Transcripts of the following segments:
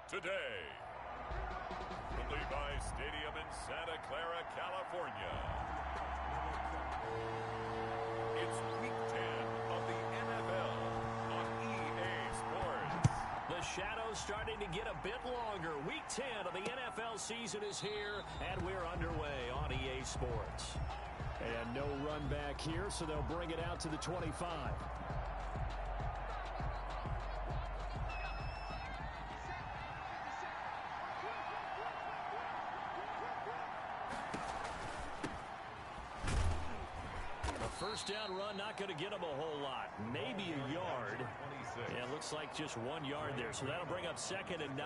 today. From Levi's Stadium in Santa Clara, California. It's Week 10 of the NFL on EA Sports. The shadow's starting to get a bit longer. Week 10 of the NFL season is here, and we're underway on EA Sports. And no run back here, so they'll bring it out to the 25. First down run, not going to get him a whole lot. Maybe a yard. Yeah, it looks like just 1 yard there. So that'll bring up 2nd and 9.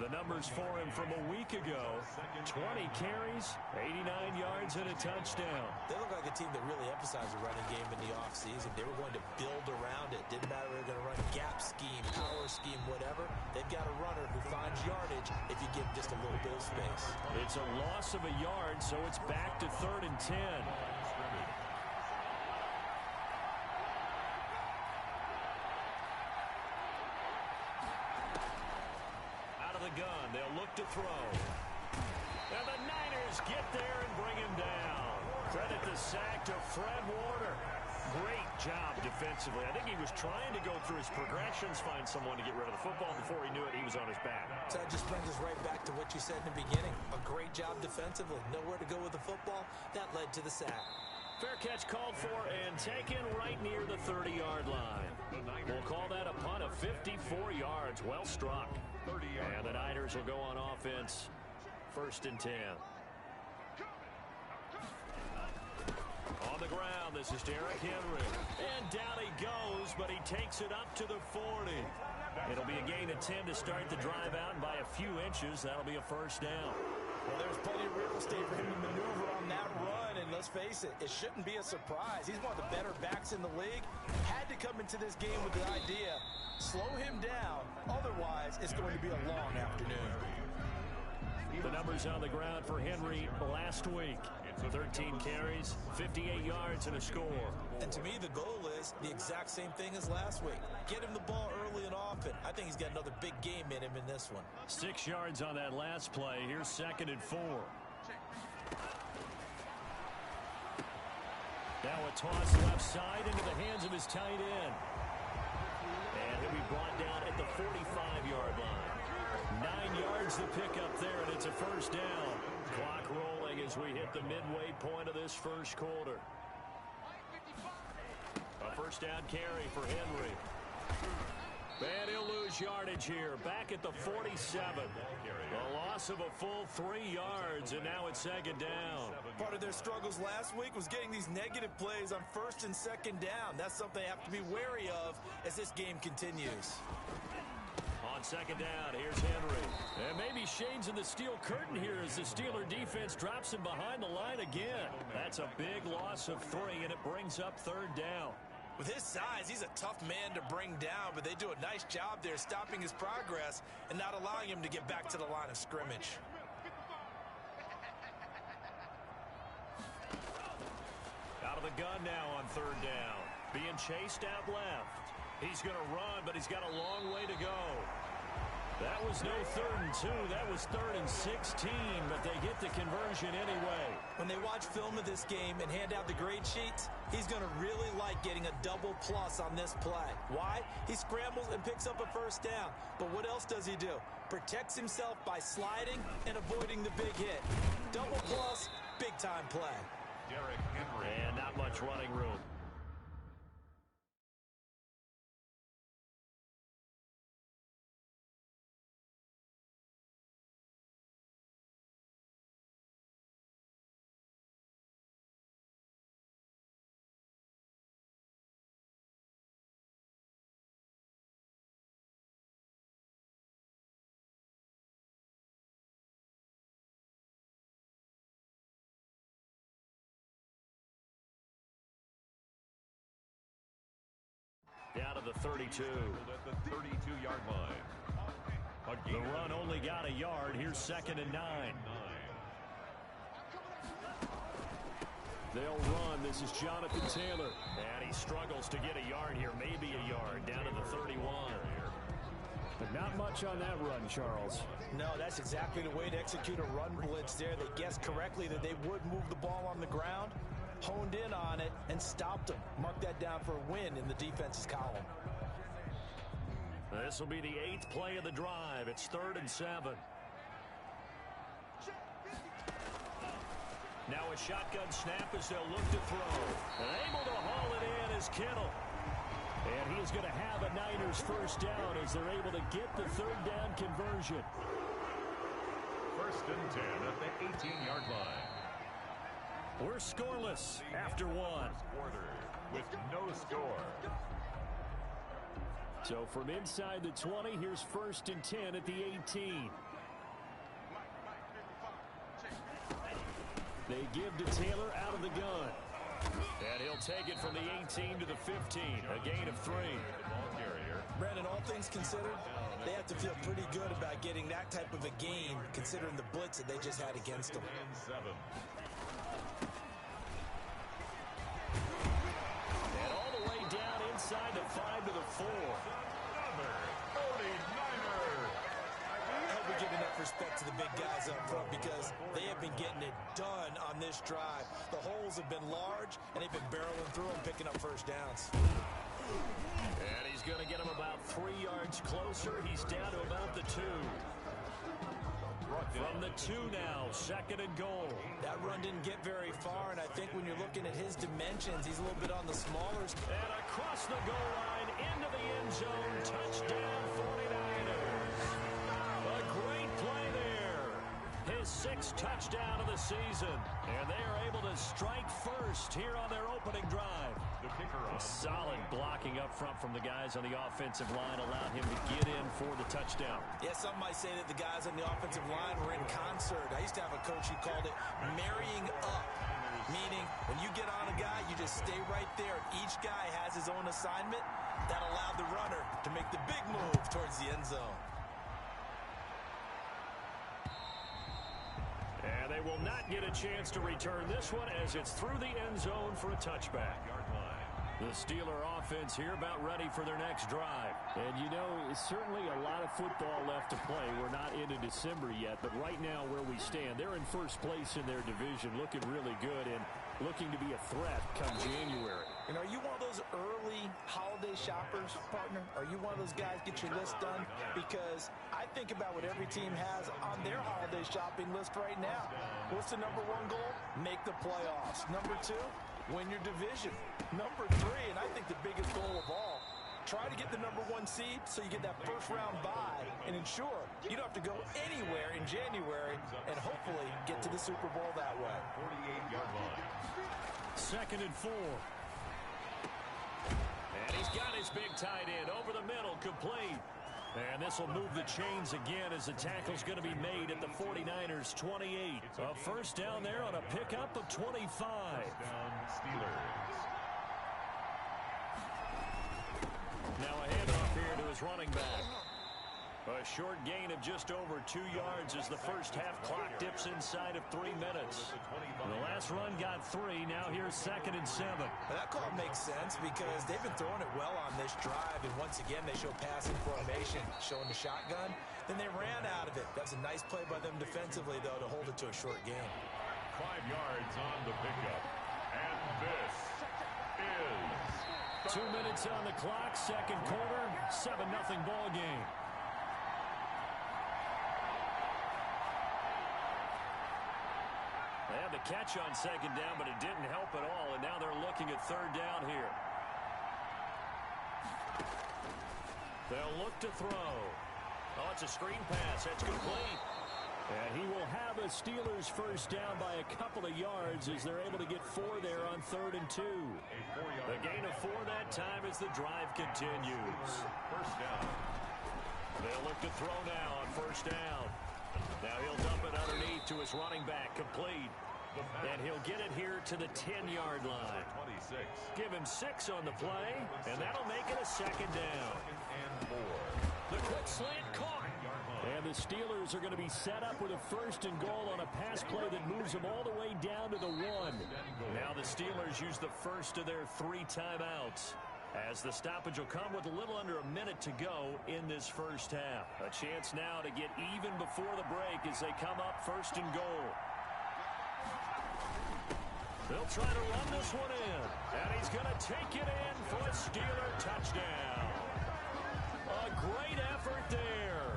The numbers for him from a week ago: 20 carries, 89 yards, and a touchdown. They look like a team that really emphasized the running game in the offseason. They were going to build around it. Didn't matter if they were going to run gap scheme, power scheme, whatever. They've got a runner who finds yardage if you give him just a little bit of space. It's a loss of a yard, so it's back to 3rd and 10. Gun. They'll look to throw. And the Niners get there and bring him down. Credit the sack to Fred Warner. Great job defensively. I think he was trying to go through his progressions, find someone to get rid of the football. Before he knew it, he was on his back. So that just brings us right back to what you said in the beginning. A great job defensively. Nowhere to go with the football. That led to the sack. Fair catch called for and taken right near the 30-yard line. We'll call that a punt of 54 yards. Well struck. And the Niners will go on offense. 1st and 10. On the ground, this is Derrick Henry. And down he goes, but he takes it up to the 40. It'll be a gain of 10 to start the drive out, and by a few inches, that'll be a 1st down. Well, there's plenty of real estate for him to maneuver on that run, and let's face it, it shouldn't be a surprise. He's one of the better backs in the league. Had to come into this game with the idea, slow him down, otherwise it's going to be a long afternoon. The numbers on the ground for Henry last week: 13 carries, 58 yards, and a score. And to me, the goal is the exact same thing as last week. Get him the ball early and often. I think he's got another big game in him in this one. 6 yards on that last play. Here's 2nd and 4. Now a toss left side into the hands of his tight end. And he'll be brought down at the 45-yard line. 9 yards to pick up there, and it's a 1st down. Clock rolling as we hit the midway point of this 1st quarter. A 1st down carry for Henry. And he'll lose yardage here. Back at the 47. A loss of a full 3 yards, and now it's 2nd down. Part of their struggles last week was getting these negative plays on 1st and 2nd down. That's something they have to be wary of as this game continues. On 2nd down, here's Henry. And maybe shades in the steel curtain here as the Steeler defense drops him behind the line again. That's a big loss of 3, and it brings up 3rd down. With his size, he's a tough man to bring down, but they do a nice job there stopping his progress and not allowing him to get back to the line of scrimmage. Out of the gun now on 3rd down. Being chased out left. He's going to run, but he's got a long way to go. That was no 3rd and 2. That was 3rd and 16, but they get the conversion anyway. When they watch film of this game and hand out the grade sheets, he's going to really like getting a double plus on this play. Why? He scrambles and picks up a 1st down. But what else does he do? Protects himself by sliding and avoiding the big hit. Double plus, big time play. Derrick Henry. And not much running room. Down to the 32. At the 32-yard line. The run only got a yard. Here's 2nd and 9. They'll run. This is Jonathan Taylor. And he struggles to get a yard here. Maybe a yard. Down to the 31. But not much on that run, Charles. No, that's exactly the way to execute a run blitz there. They guessed correctly that they would move the ball on the ground, honed in on it, and stopped them. Mark that down for a win in the defense's column. This will be the 8th play of the drive. It's 3rd and 7. Now a shotgun snap as they'll look to throw. And able to haul it in is Kittle. And he is going to have a Niners first down as they're able to get the 3rd down conversion. 1st and 10 at the 18-yard line. We're scoreless after 1. Quarter with no score. So from inside the 20, here's 1st and 10 at the 18. They give to Taylor out of the gun. And he'll take it from the 18 to the 15. A gain of 3. Brandon, all things considered, they have to feel pretty good about getting that type of a gain considering the blitz that they just had against them. And all the way down inside the 5 to the 4. Another 49er. I hope we give enough respect to the big guys up front because they have been getting it done on this drive. The holes have been large, and they've been barreling through them, picking up first downs. And he's going to get him about 3 yards closer. He's down to about the 2. From the 2 now, 2nd and goal. That run didn't get very far, and I think when you're looking at his dimensions, he's a little bit on the smaller side. And across the goal line, into the end zone, touchdown 49ers. A great play there. His 6th touchdown of the season. And they are able to strike first here on their opening drive. The kicker on. Solid blocking up front from the guys on the offensive line allowed him to get in for the touchdown. Yeah, some might say that the guys on the offensive line were in concert. I used to have a coach who called it marrying up, meaning when you get on a guy, you just stay right there. Each guy has his own assignment. That allowed the runner to make the big move towards the end zone. And they will not get a chance to return this one as it's through the end zone for a touchback. The Steeler offense here about ready for their next drive. And, you know, it's certainly a lot of football left to play. We're not into December yet, but right now where we stand, they're in first place in their division, looking really good and looking to be a threat come January. And are you one of those early holiday shoppers, partner? Are you one of those guys get your list done? Because I think about what every team has on their holiday shopping list right now. What's the number 1 goal? Make the playoffs. Number 2, win your division. Number 3, and I think the biggest goal of all, try to get the number 1 seed so you get that first round bye and ensure you don't have to go anywhere in January and hopefully get to the Super Bowl that way. 48-yard line. 2nd and 4. And he's got his big tight end over the middle, complete. And this will move the chains again as the tackle's going to be made at the 49ers 28. A first down there on a pickup of 25. Down Steelers. Now a handoff here to his running back. A short gain of just over 2 yards as the first half clock dips inside of 3 minutes. The last run got 3. Now here's 2nd and 7. Well, that call makes sense because they've been throwing it well on this drive, and once again they show passing formation, showing the shotgun. Then they ran out of it. That was a nice play by them defensively, though, to hold it to a short gain. 5 yards on the pickup. And this is 2 minutes on the clock, second quarter, 7-0 ball game. They had the catch on second down, but it didn't help at all, and now they're looking at 3rd down here. They'll look to throw. Oh, it's a screen pass. That's complete. And he will have a Steelers first down by a couple of yards as they're able to get 4 there on 3rd and 2. The gain of 4 that time as the drive continues. first down. They'll look to throw now on 1st down. Now he'll dump it underneath to his running back, complete. And he'll get it here to the 10-yard line. 26. Give him 6 on the play, and that'll make it a 2nd down. And 4. The quick slant caught. And the Steelers are going to be set up with a 1st and goal on a pass play that moves them all the way down to the 1. Now the Steelers use the first of their 3 timeouts. As the stoppage will come with a little under a minute to go in this first half. A chance now to get even before the break as they come up first and goal. They'll try to run this one in. And he's going to take it in for a Steeler touchdown. A great effort there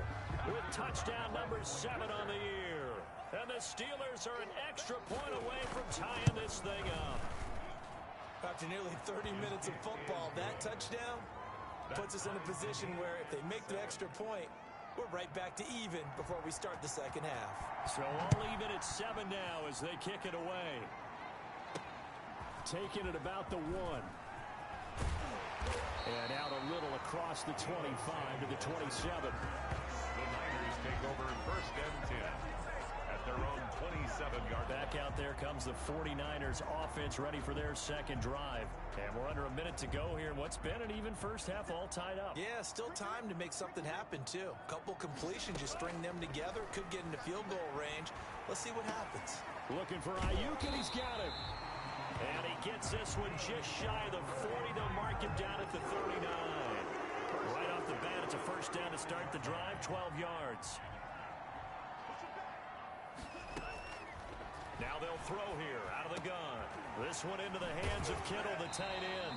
with touchdown number 7 on the year. And the Steelers are an extra point away from tying this thing up. After nearly 30 minutes of football, that touchdown puts us in a position where if they make the extra point, we're right back to even before we start the second half. So all even at 7 now as they kick it away. Taking it about the 1. And out a little across the 25 to the 27. The Niners take over first and 10 at their own 27-yard. Back out there comes the 49ers offense ready for their second drive. And we're under a minute to go here in what's been an even first half all tied up. Yeah, still time to make something happen, too. Couple completions, just string them together. Could get into field goal range. Let's see what happens. Looking for Ayuk, and he's got it. And he gets this one just shy of the 40. They'll mark him down at the 39. Right off the bat, it's a first down to start the drive, 12 yards. Now they'll throw here out of the gun. This one into the hands of Kittle, the tight end.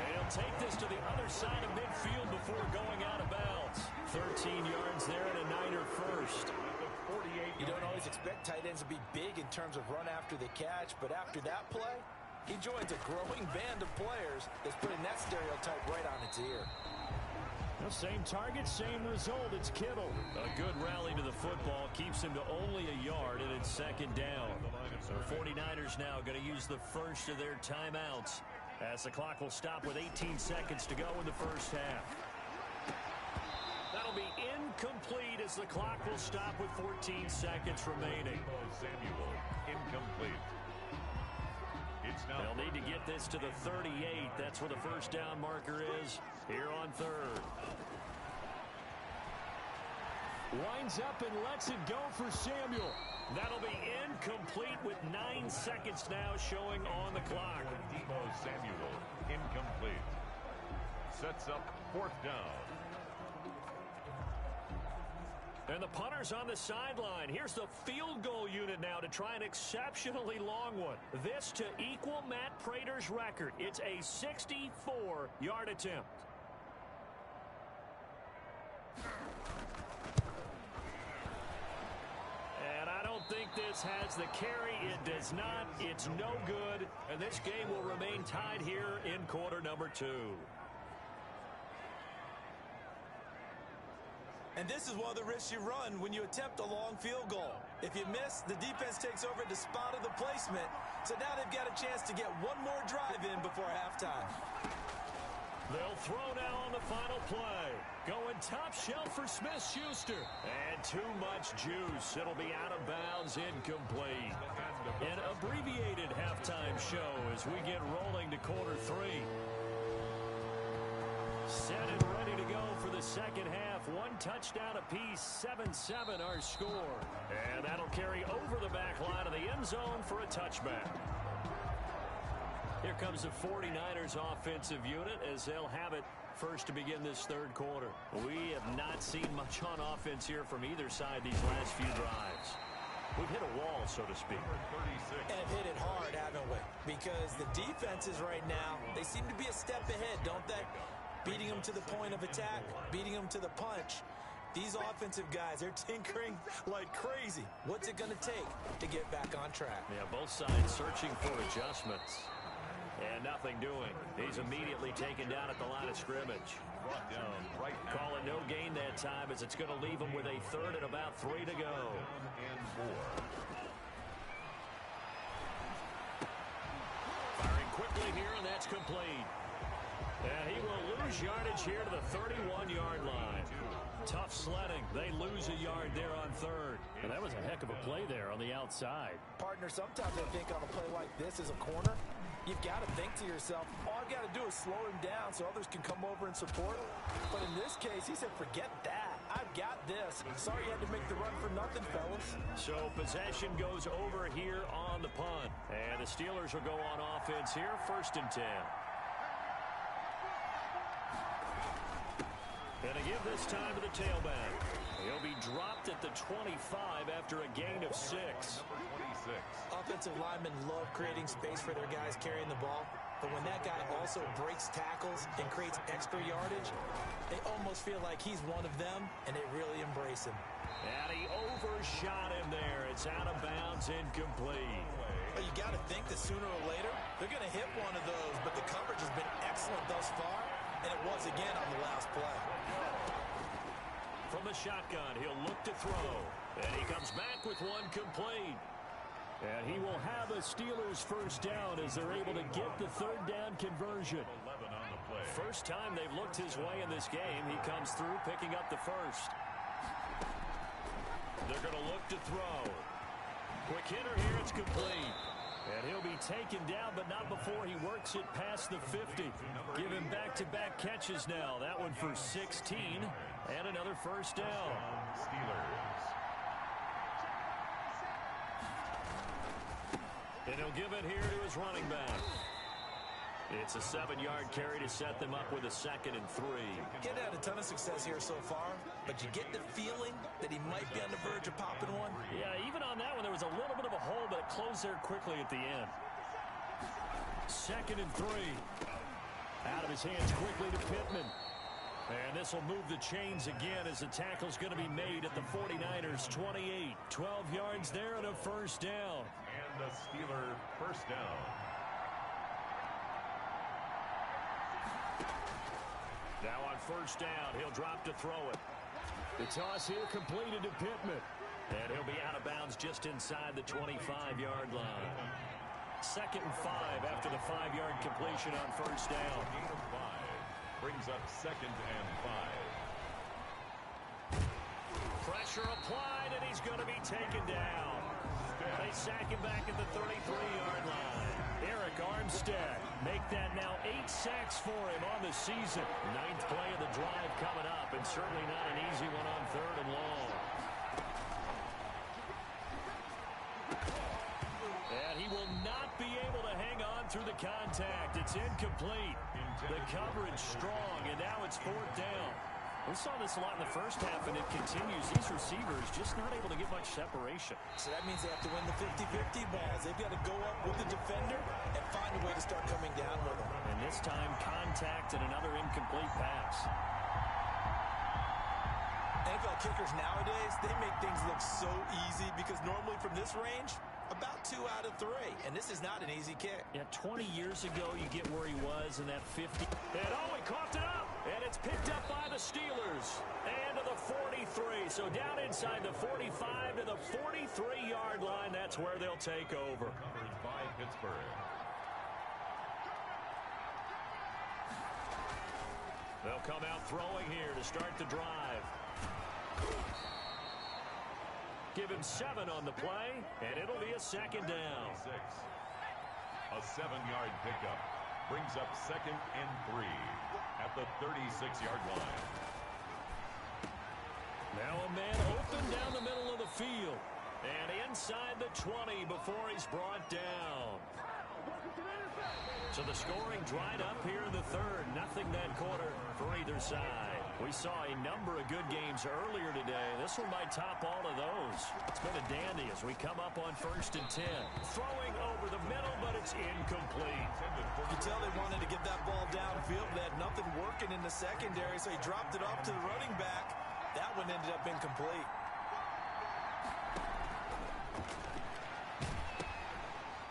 And he'll take this to the other side of midfield before going out of bounds. 13 yards there and a Niner first. You don't always expect tight ends to be big in terms of run after the catch, but after that play, he joins a growing band of players that's putting that stereotype right on its ear. Well, same target, same result. It's Kittle. A good rally to the football keeps him to only a yard, and it's second down. The 49ers now going to use the first of their timeouts as the clock will stop with 18 seconds to go in the first half. That'll be incomplete as the clock will stop with 14 seconds remaining. Samuel, incomplete. They'll need to get this to the 38. That's where the first down marker is here on third. Winds up and lets it go for Samuel. That'll be incomplete with 9 seconds now showing on the clock. Samuel, incomplete. Sets up fourth down. And the punter's on the sideline. Here's the field goal unit now to try an exceptionally long one. This to equal Matt Prater's record. It's a 64-yard attempt. And I don't think this has the carry. It does not. It's no good. And this game will remain tied here in quarter number 2. And this is one of the risks you run when you attempt a long field goal. If you miss, the defense takes over at the spot of the placement. So now they've got a chance to get one more drive in before halftime. They'll throw now on the final play. Going top shelf for Smith-Schuster. And too much juice. It'll be out of bounds, incomplete. An abbreviated halftime show as we get rolling to quarter 3. Set and ready to go for the second half. One touchdown apiece, 7-7 our score. And that'll carry over the back line of the end zone for a touchback. Here comes the 49ers offensive unit as they'll have it first to begin this third quarter. We have not seen much on offense here from either side these last few drives. We've hit a wall, so to speak. And have hit it hard, haven't we? Because the defenses right now, they seem to be a step ahead, don't they? Beating them to the point of attack, beating them to the punch. These offensive guys, they're tinkering like crazy. What's it going to take to get back on track? Yeah, both sides searching for adjustments. And nothing doing. He's immediately taken down at the line of scrimmage. Brought down right. Call it no gain that time as it's going to leave him with a third and about 3 to go. And 4. Firing quickly here, and that's complete. And he will lose yardage here to the 31-yard line. Tough sledding. They lose a yard there on third. And that was a heck of a play there on the outside. Partner, sometimes I think on a play like this as a corner, you've got to think to yourself, all I've got to do is slow him down so others can come over and support. But in this case, he said, forget that. I've got this. Sorry you had to make the run for nothing, fellas. So possession goes over here on the punt. And the Steelers will go on offense here, 1st and 10. And to give this time to the tailback. He'll be dropped at the 25 after a gain of 6. Number 26. Offensive linemen love creating space for their guys carrying the ball. But when that guy also breaks tackles and creates extra yardage, they almost feel like he's one of them, and they really embrace him. And he overshot him there. It's out of bounds, incomplete. Well, you got to think that sooner or later, they're going to hit one of those, but the coverage has been excellent thus far, and it was again on the last play. From the shotgun, he'll look to throw, and he comes back with one complete. And he will have a Steelers first down as they're able to get the third down conversion. 11 on the play. First time they've looked his way in this game. He comes through picking up the first. They're going to look to throw. Quick hitter here, it's complete. And he'll be taken down, but not before he works it past the 50. Give him back-to-back catches now. That one for 16 and another first down. Steelers. And he'll give it here to his running back. It's a 7-yard carry to set them up with a 2nd and 3. Getting had a ton of success here so far, but you get the feeling that he might be on the verge of popping one. Yeah, even on that one, there was a little bit of a hole, but it closed there quickly at the end. 2nd and 3. Out of his hands quickly to Pittman. And this will move the chains again as the tackle's going to be made at the 49ers 28. 12 yards there and a first down. And the Steeler first down. Now on first down, he'll drop to throw it. The toss here completed to Pittman. And he'll be out of bounds just inside the 25-yard line. 2nd and 5 after the 5-yard completion on first down. Gain of 5 brings up 2nd and 5. Pressure applied, and he's going to be taken down. They sack him back at the 33-yard line. Eric Armstead make that now 8 sacks for him on the season. 9th play of the drive coming up, and certainly not an easy one on 3rd and long. And he will not be able to hang on through the contact. It's incomplete. The coverage strong, and now it's 4th down. We saw this a lot in the first half, and it continues. These receivers just not able to get much separation. So that means they have to win the 50-50 balls. They've got to go up with the defender and find a way to start coming down with them. And this time, contact and another incomplete pass. NFL kickers nowadays, they make things look so easy because normally from this range, about 2 out of 3. And this is not an easy kick. Yeah, 20 years ago, you get where he was in that 50. And he coughed it up. And it's picked up by the Steelers. And to the 43. So down inside the 45 to the 43-yard line. That's where they'll take over. Covered by Pittsburgh. They'll come out throwing here to start the drive. Give him 7 on the play, and it'll be a 2nd down. 6. A 7-yard pickup brings up 2nd and 3 at the 36-yard line. Now a man open down the middle of the field. And inside the 20 before he's brought down. So the scoring dried up here in the 3rd. Nothing that quarter for either side. We saw a number of good games earlier today. This one might top all of those. It's been a dandy as we come up on 1st and 10. Throwing over the middle, but it's incomplete. You can tell they wanted to get that ball downfield. They had nothing working in the secondary, so he dropped it off to the running back. That one ended up incomplete.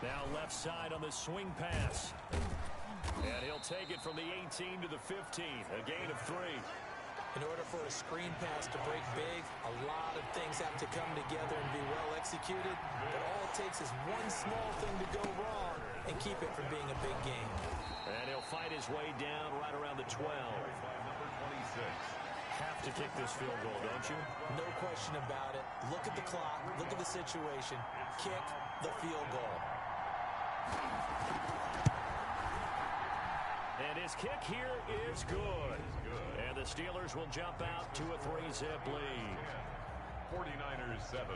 Now left side on the swing pass. And he'll take it from the 18 to the 15. A gain of 3. In order for a screen pass to break big, a lot of things have to come together and be well executed. But all it takes is one small thing to go wrong and keep it from being a big game. And he'll fight his way down right around the 12. Number 26. Have to kick this field goal, don't you? No question about it. Look at the clock. Look at the situation. Kick the field goal. And his kick here is good. And the Steelers will jump out to a 3-zip lead. 49ers 7.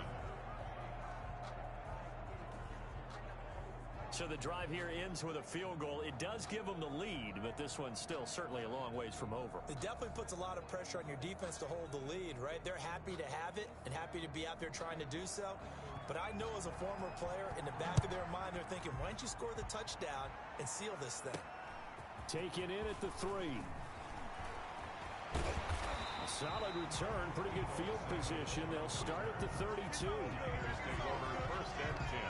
So the drive here ends with a field goal. It does give them the lead, but this one's still certainly a long ways from over. It definitely puts a lot of pressure on your defense to hold the lead, right? They're happy to have it and happy to be out there trying to do so. But I know as a former player, in the back of their mind, they're thinking, why don't you score the touchdown and seal this thing? Taken in at the 3. A solid return, pretty good field position. They'll start at the 32. Take over first and 10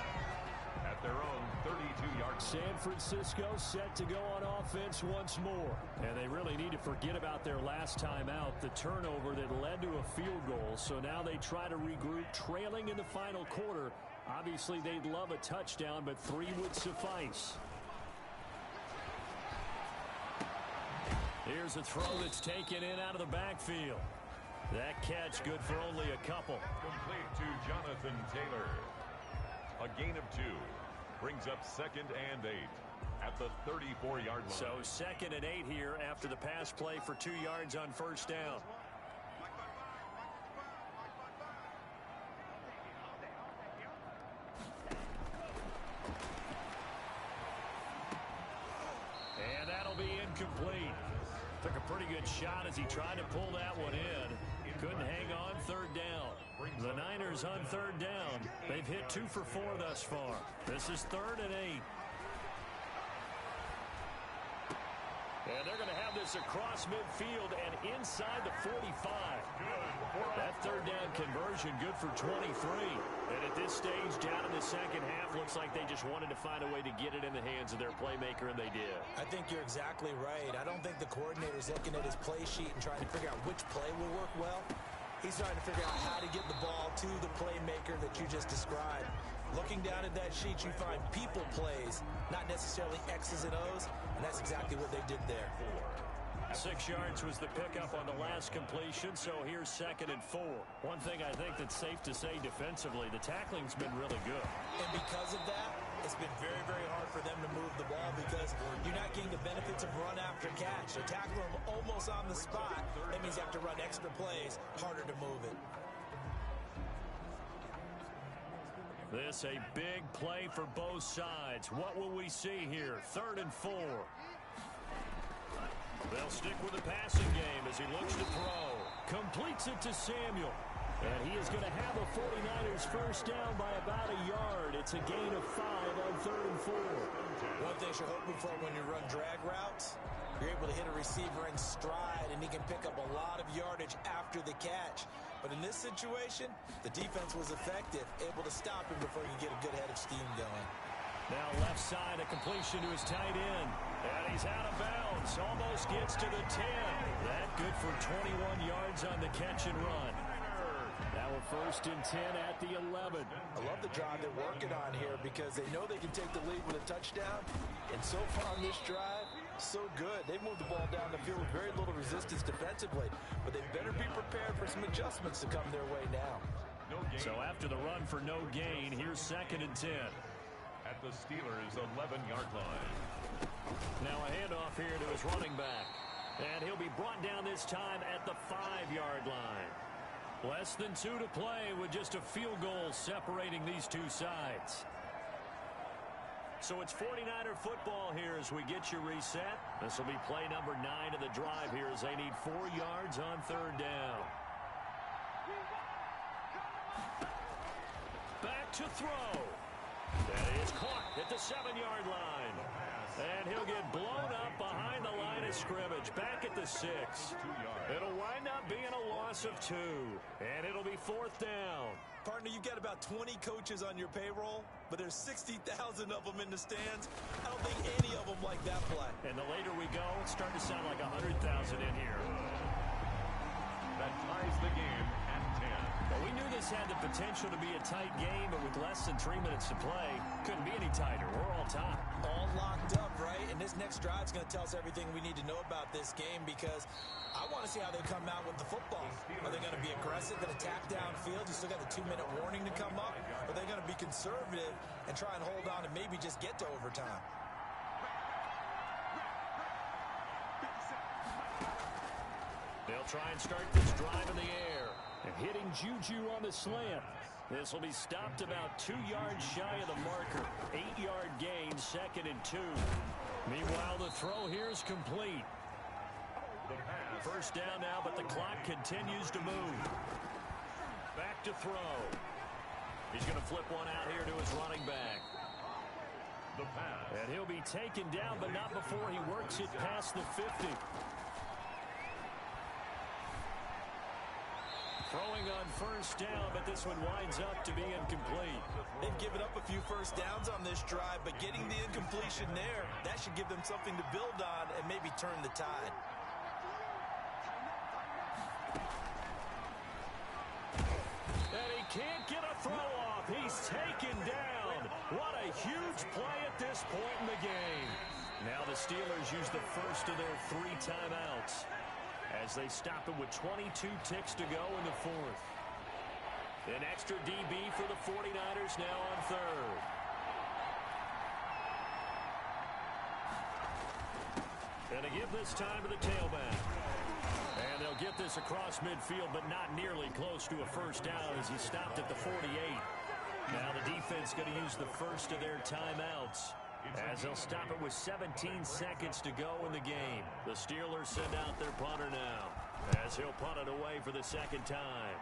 at their own 32-yard. San Francisco set to go on offense once more. And they really need to forget about their last time out, the turnover that led to a field goal. So now they try to regroup, trailing in the final quarter. Obviously, they'd love a touchdown, but 3 would suffice. Here's a throw that's taken in out of the backfield. That catch good for only a couple. Complete to Jonathan Taylor. A gain of 2. Brings up second and 8 at the 34-yard line. So second and 8 here after the pass play for 2 yards on first down. And that'll be incomplete. Took a pretty good shot as he tried to pull that one in. Couldn't hang on third down. The Niners on third down. They've hit 2 for 4 thus far. This is third and 8. And they're going to have this across midfield and inside the 45. That third down conversion good for 23. And at this stage, down in the second half, looks like they just wanted to find a way to get it in the hands of their playmaker, and they did. I think you're exactly right. I don't think the coordinator's looking at his play sheet and trying to figure out which play will work well. He's trying to figure out how to get the ball to the playmaker that you just described. Looking down at that sheet, you find people plays, not necessarily X's and O's, and that's exactly what they did there. 6 yards was the pickup on the last completion, so here's second and 4. One thing I think that's safe to say defensively, the tackling's been really good. And because of that, it's been very, very hard for them to move the ball because you're not getting the benefits of run after catch. They tackle them almost on the spot. That means you have to run extra plays, harder to move it. This a big play for both sides. What will we see here? Third and 4. They'll stick with the passing game as he looks to throw. Completes it to Samuel. And he is going to have a 49ers first down by about a yard. It's a gain of 5 on third and 4. One thing you're hoping for when you run drag routes, you're able to hit a receiver in stride, and he can pick up a lot of yardage after the catch. But in this situation, the defense was effective, able to stop him before he could get a good head of steam going. Now left side, a completion to his tight end. And he's out of bounds. Almost gets to the 10. That good for 21 yards on the catch and run. Now a first and 10 at the 11. I love the drive they're working on here because they know they can take the lead with a touchdown. And so far on this drive, so good. They moved the ball down the field with very little resistance defensively. But they better be prepared for some adjustments to come their way now. So after the run for no gain, here's second and 10. At the Steelers' 11-yard line. Now a handoff here to his running back. And he'll be brought down this time at the 5-yard line. Less than 2 to play with just a field goal separating these two sides. So it's 49er football here as we get you reset. This will be play number 9 of the drive here as they need 4 yards on third down. Back to throw. That is caught at the 7-yard line. And he'll get blown up behind the line of scrimmage. Back at the 6. It'll wind up being a loss of 2. And it'll be fourth down. Partner, you've got about 20 coaches on your payroll, but there's 60,000 of them in the stands. I don't think any of them like that play. And the later we go, it's starting to sound like 100,000 in here. That ties the game at 10. Well, we knew this had the potential to be a tight game, but with less than 3 minutes to play, couldn't be any tighter. We're all tied. All locked up, right? And this next drive is going to tell us everything we need to know about this game because I want to see how they come out with the football. Are they going to be aggressive and attack downfield? You still got the 2-minute warning to come up? Or are they going to be conservative and try and hold on and maybe just get to overtime? They'll try and start this drive in the air. And hitting Juju on the slant. This will be stopped about 2 yards shy of the marker. 8-yard gain, 2nd and 2. Meanwhile, the throw here is complete. First down now, but the clock continues to move. Back to throw. He's going to flip one out here to his running back. The pass. And he'll be taken down, but not before he works it past the 50. Throwing on first down, but this one winds up to be incomplete. They've given up a few first downs on this drive, but getting the incompletion there, that should give them something to build on and maybe turn the tide. And he can't get a throw off. He's taken down. What a huge play at this point in the game. Now the Steelers use the first of their 3 timeouts as they stop it with 22 ticks to go in the 4th. An extra DB for the 49ers now on 3rd. And to give this time to the tailback. And they'll get this across midfield, but not nearly close to a first down as he stopped at the 48. Now the defense going to use the first of their timeouts as they'll stop it with 17 seconds to go in the game. The Steelers send out their punter now as he'll punt it away for the 2nd time.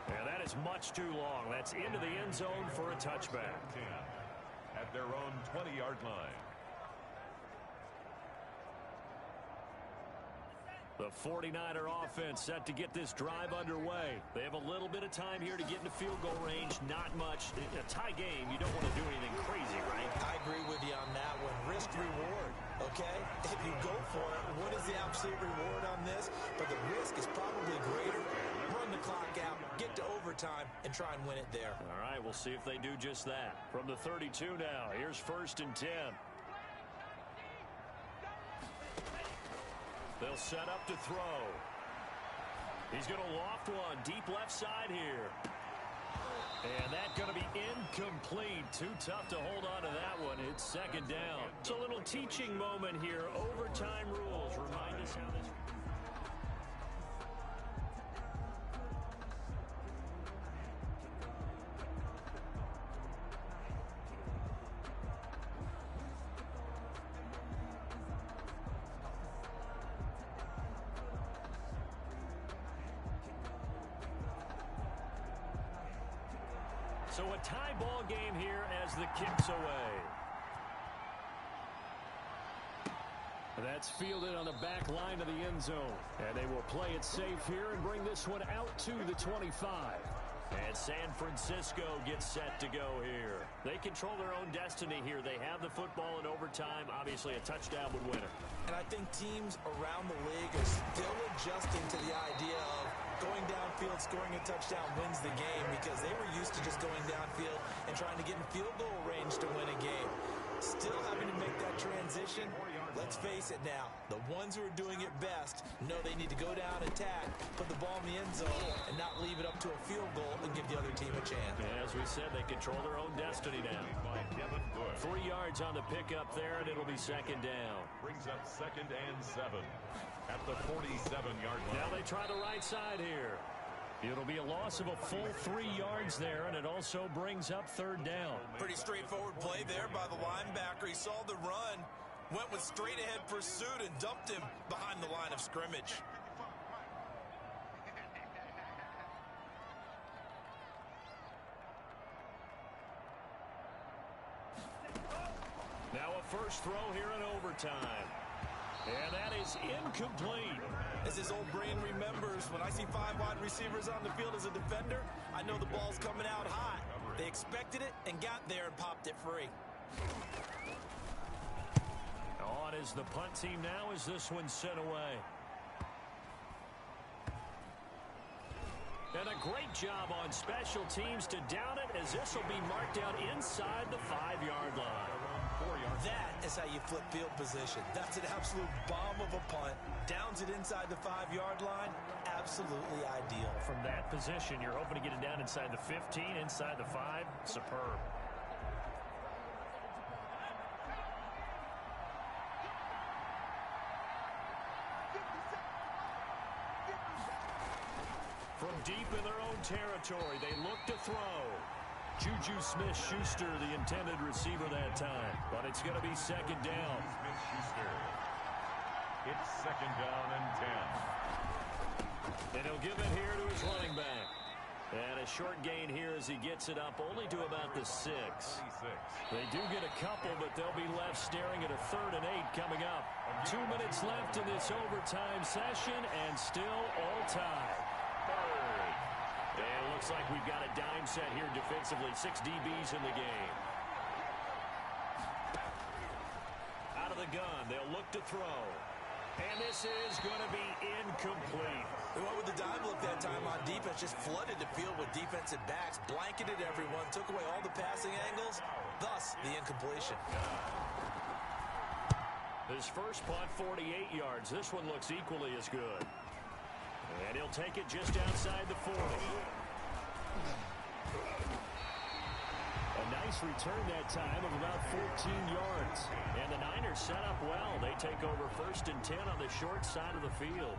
And that is much too long. That's into the end zone for a touchback. 10 at their own 20-yard line. The 49er offense set to get this drive underway. They have a little bit of time here to get into field goal range. Not much. A tie game, you don't want to do anything crazy, right? I agree with you on that one. Risk reward, okay? If you go for it, what is the absolute reward on this? But the risk is probably greater. Run the clock out, get to overtime, and try and win it there. All right, we'll see if they do just that. From the 32 now, here's 1st and 10. They'll set up to throw. He's going to loft one deep left side here. And that's going to be incomplete. Too tough to hold on to that one. It's 2nd down. It's a little teaching moment here. Overtime rules. Remind us how this... So a tie ball game here as the kick's away. That's fielded on the back line of the end zone. And they will play it safe here and bring this one out to the 25. And San Francisco gets set to go here. They control their own destiny here. They have the football in overtime. Obviously, a touchdown would win it. And I think teams around the league are still adjusting to the idea of going downfield, scoring a touchdown wins the game, because they were used to just going downfield and trying to get in field goal range to win a game. Still having to make that transition. Let's face it now, the ones who are doing it best know they need to go down, attack, put the ball in the end zone, and not leave it up to a field goal and give the other team a chance. And as we said, they control their own destiny now. 3 yards on the pickup there, and it'll be 2nd down. Brings up 2nd and 7 at the 47-yard line. Now they try the right side here. It'll be a loss of a full 3 yards there, and it also brings up 3rd down. Pretty straightforward play there by the linebacker. He saw the run, went with straight-ahead pursuit, and dumped him behind the line of scrimmage. Now a first throw here in overtime. And that is incomplete. As his old brain remembers, when I see 5 wide receivers on the field as a defender, I know the ball's coming out hot. They expected it and got there and popped it free. On is the punt team now as this one's sent away. And a great job on special teams to down it, as this will be marked out inside the 5-yard line. That is how you flip field position. That's an absolute bomb of a punt. Downs it inside the 5-yard line. Absolutely ideal. From that position, you're hoping to get it down inside the 15, inside the 5. Superb. From deep in their own territory. They look to throw. Juju Smith-Schuster, the intended receiver that time. But it's going to be second down. Smith-Schuster. It's second down and 10. And he'll give it here to his running back. And a short gain here as he gets it up only to about the 6. They do get a couple, but they'll be left staring at a 3rd and 8 coming up. 2 minutes left in this overtime session, and still all tied. Third. And it looks like we've got a dime set here defensively. 6 DBs in the game. Out of the gun, they'll look to throw. And this is going to be incomplete. They went with the dime look that time on defense, just flooded the field with defensive backs, blanketed everyone, took away all the passing angles, thus the incompletion. His first punt, 48 yards. This one looks equally as good. And he'll take it just outside the 40. A nice return that time of about 14 yards. And the Niners set up well. They take over 1st and 10 on the short side of the field.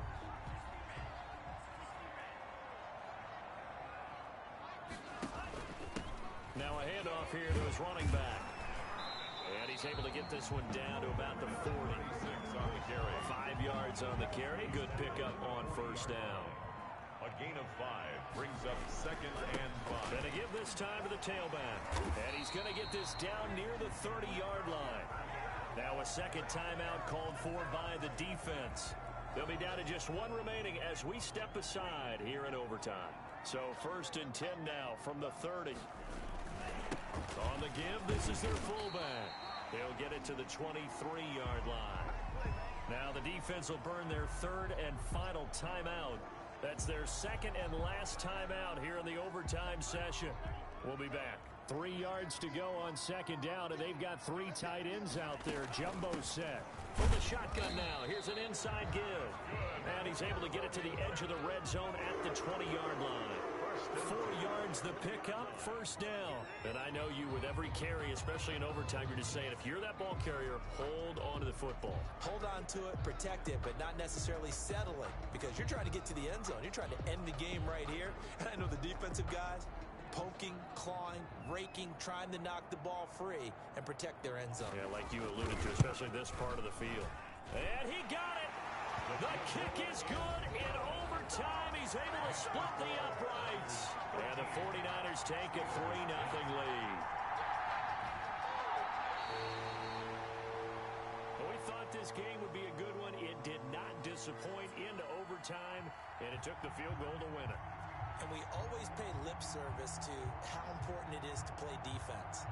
Now a handoff here to his running back. And he's able to get this one down to about the 40. 46 on the carry. 5 yards on the carry. Good pickup on 1st down. A gain of 5 brings up second and 5. Going to give this time to the tailback. And he's going to get this down near the 30-yard line. Now a second timeout called for by the defense. They'll be down to just 1 remaining as we step aside here in overtime. So 1st and 10 now from the 30. On the give, this is their fullback. They'll get it to the 23-yard line. Now the defense will burn their 3rd and final timeout. That's their 2nd and last timeout here in the overtime session. We'll be back. 3 yards to go on 2nd down, and they've got 3 tight ends out there. Jumbo set. From the shotgun now, here's an inside give. And he's able to get it to the edge of the red zone at the 20-yard line. 4 yards the pickup, 1st down. And I know you, with every carry, especially in overtime, you're just saying, if you're that ball carrier, hold on to the football. Hold on to it, protect it, but not necessarily settle it, because you're trying to get to the end zone. You're trying to end the game right here. And I know the defensive guys, poking, clawing, raking, trying to knock the ball free and protect their end zone. Yeah, like you alluded to, especially this part of the field. And he got it. The kick is good in overtime. He's able to split the uprights. And the 49ers take a 3-0 lead. Well, we thought this game would be a good one. It did not disappoint into overtime, and it took the field goal to win it. And we always pay lip service to how important it is to play defense.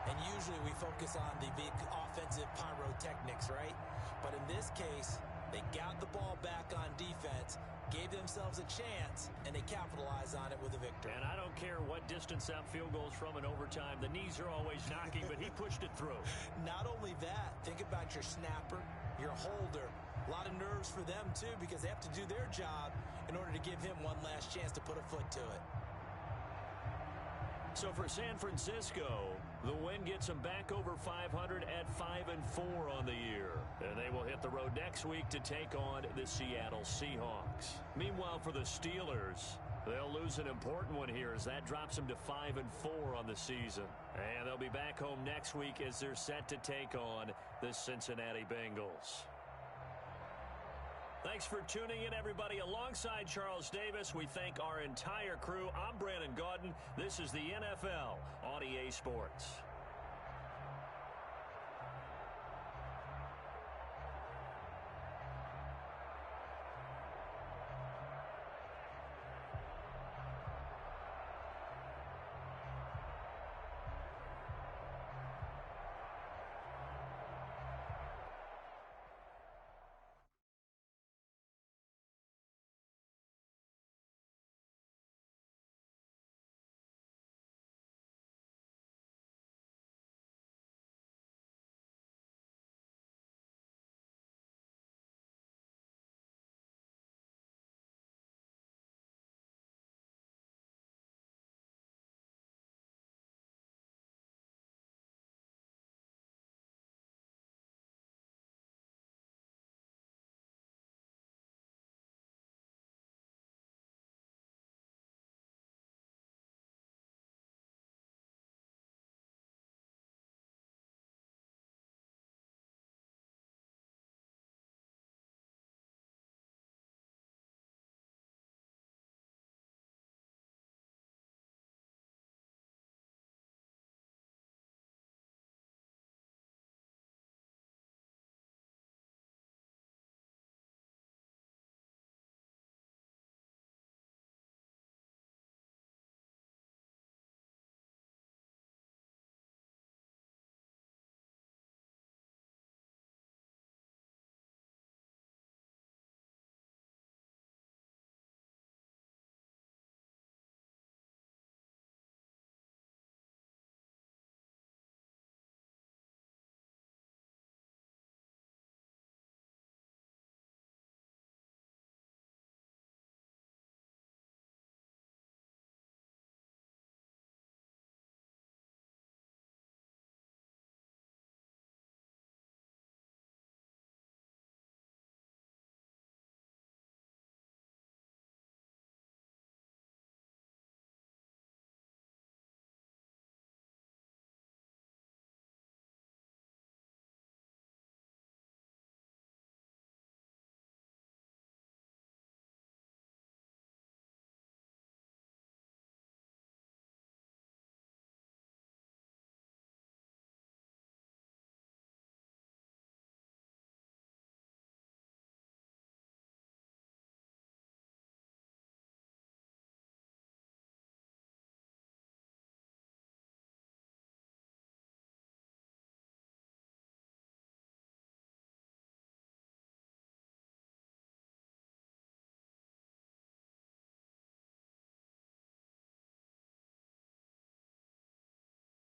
And usually we focus on the big offensive pyrotechnics, right? But in this case, they got the ball back on defense, gave themselves a chance, and they capitalized on it with a victory. And I don't care what distance that field goes from in overtime. The knees are always knocking, but he pushed it through. Not only that, think about your snapper, your holder. A lot of nerves for them, too, because they have to do their job in order to give him one last chance to put a foot to it. So for San Francisco, the win gets them back over 500 at 5-4 on the year. And they will hit the road next week to take on the Seattle Seahawks. Meanwhile, for the Steelers, they'll lose an important one here as that drops them to 5-4 on the season. And they'll be back home next week as they're set to take on the Cincinnati Bengals. Thanks for tuning in, everybody. Alongside Charles Davis, we thank our entire crew. I'm Brandon Gaudin. This is the NFL on EA Sports.